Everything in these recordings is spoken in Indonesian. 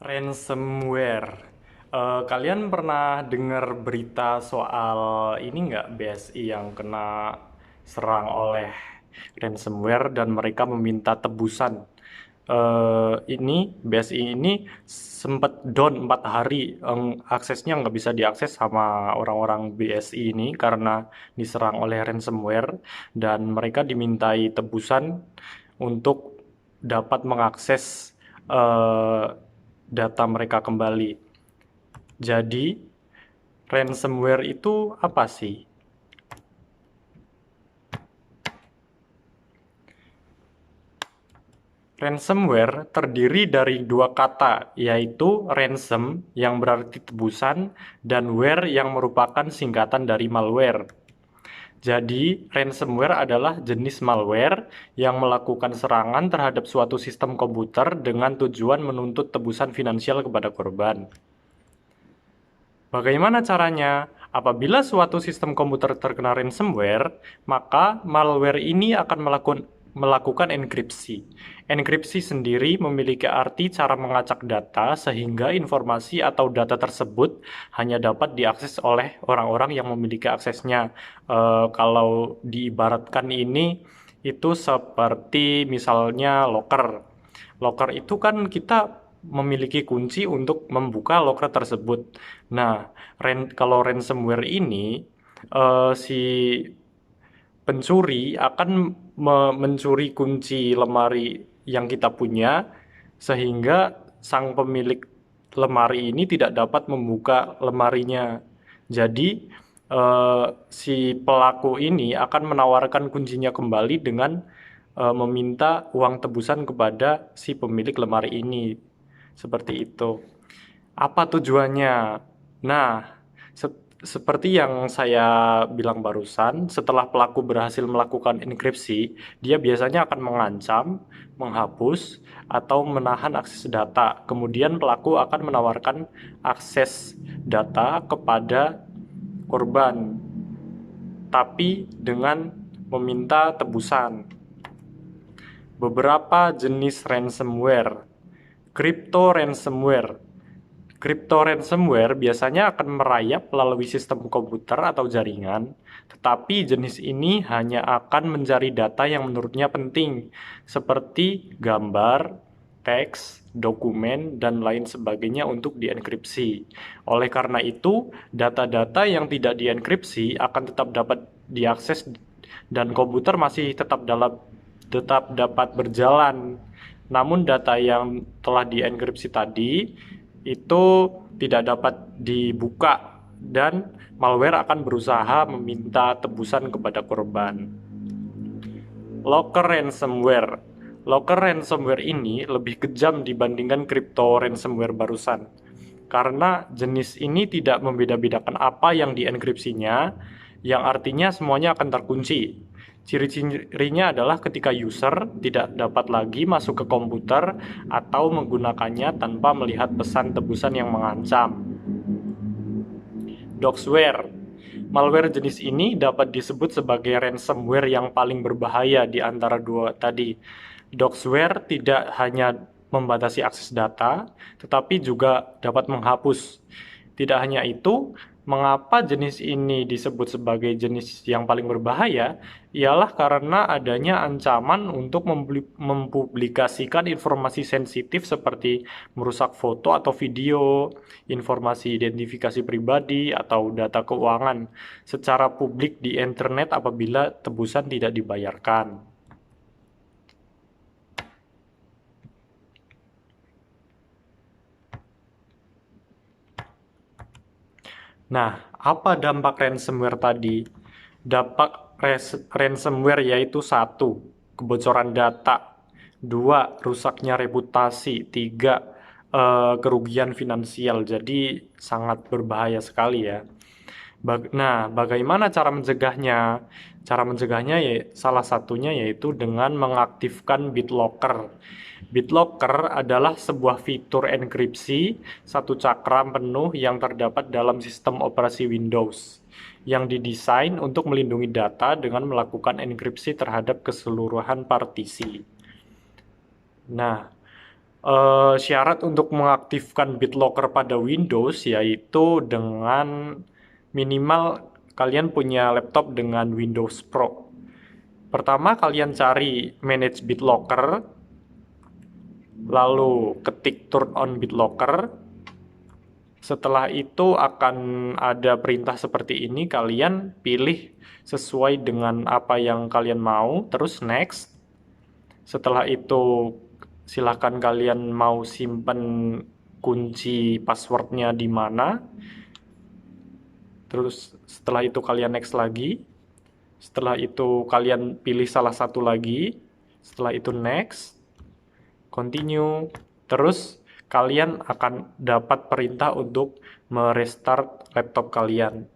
Ransomware. Kalian pernah dengar berita soal ini nggak, BSI yang kena serang oleh ransomware dan mereka meminta tebusan. Ini BSI ini sempat down 4 hari, aksesnya nggak bisa diakses sama orang-orang BSI ini karena diserang oleh ransomware dan mereka dimintai tebusan untuk dapat mengakses eh, data mereka kembali. Jadi, ransomware itu apa sih? Ransomware terdiri dari dua kata, yaitu ransom yang berarti tebusan dan ware yang merupakan singkatan dari malware. Jadi, ransomware adalah jenis malware yang melakukan serangan terhadap suatu sistem komputer dengan tujuan menuntut tebusan finansial kepada korban. Bagaimana caranya? Apabila suatu sistem komputer terkena ransomware, maka malware ini akan melakukan enkripsi. Enkripsi sendiri memiliki arti cara mengacak data sehingga informasi atau data tersebut hanya dapat diakses oleh orang-orang yang memiliki aksesnya. Kalau diibaratkan ini, itu seperti misalnya locker. Locker itu kan kita memiliki kunci untuk membuka locker tersebut. Nah, kalau ransomware ini si pencuri akan mencuri kunci lemari yang kita punya sehingga sang pemilik lemari ini tidak dapat membuka lemarinya. Jadi si pelaku ini akan menawarkan kuncinya kembali dengan meminta uang tebusan kepada si pemilik lemari ini. Seperti itu. Apa tujuannya? Nah, seperti yang saya bilang barusan, setelah pelaku berhasil melakukan enkripsi, dia biasanya akan mengancam, menghapus, atau menahan akses data. Kemudian pelaku akan menawarkan akses data kepada korban, tapi dengan meminta tebusan. Beberapa jenis ransomware. Crypto ransomware. Crypto ransomware biasanya akan merayap melalui sistem komputer atau jaringan, tetapi jenis ini hanya akan mencari data yang menurutnya penting, seperti gambar, teks, dokumen, dan lain sebagainya untuk dienkripsi. Oleh karena itu, data-data yang tidak dienkripsi akan tetap dapat diakses dan komputer masih tetap dapat berjalan. Namun data yang telah dienkripsi tadi itu tidak dapat dibuka dan malware akan berusaha meminta tebusan kepada korban. Locker ransomware. Locker ransomware ini lebih kejam dibandingkan crypto ransomware barusan. Karena jenis ini tidak membeda-bedakan apa yang dienkripsinya, yang artinya semuanya akan terkunci. Ciri-cirinya adalah ketika user tidak dapat lagi masuk ke komputer atau menggunakannya tanpa melihat pesan tebusan yang mengancam. Doxware. Malware jenis ini dapat disebut sebagai ransomware yang paling berbahaya di antara dua tadi. Doxware tidak hanya membatasi akses data, tetapi juga dapat menghapus. Tidak hanya itu, mengapa jenis ini disebut sebagai jenis yang paling berbahaya? Ialah karena adanya ancaman untuk mempublikasikan informasi sensitif seperti merusak foto atau video, informasi identifikasi pribadi, atau data keuangan secara publik di internet apabila tebusan tidak dibayarkan. Nah, apa dampak ransomware tadi? Dampak ransomware yaitu satu, kebocoran data, dua, rusaknya reputasi, tiga, kerugian finansial. Jadi sangat berbahaya sekali ya. Nah, bagaimana cara mencegahnya? Cara mencegahnya ya salah satunya yaitu dengan mengaktifkan BitLocker. BitLocker adalah sebuah fitur enkripsi satu cakram penuh yang terdapat dalam sistem operasi Windows yang didesain untuk melindungi data dengan melakukan enkripsi terhadap keseluruhan partisi. Nah, Syarat untuk mengaktifkan BitLocker pada Windows yaitu dengan minimal kalian punya laptop dengan Windows Pro. Pertama kalian cari Manage BitLocker, lalu ketik Turn on BitLocker. Setelah itu akan ada perintah seperti ini, kalian pilih sesuai dengan apa yang kalian mau, terus next. Setelah itu silahkan kalian mau simpen kunci passwordnya di mana. Terus setelah itu kalian next lagi. Setelah itu kalian pilih salah satu lagi. Setelah itu next, continue. Terus kalian akan dapat perintah untuk merestart laptop kalian.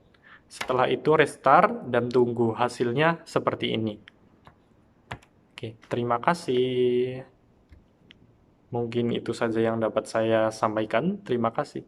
Setelah itu restart dan tunggu hasilnya seperti ini. Oke, terima kasih. Mungkin itu saja yang dapat saya sampaikan. Terima kasih.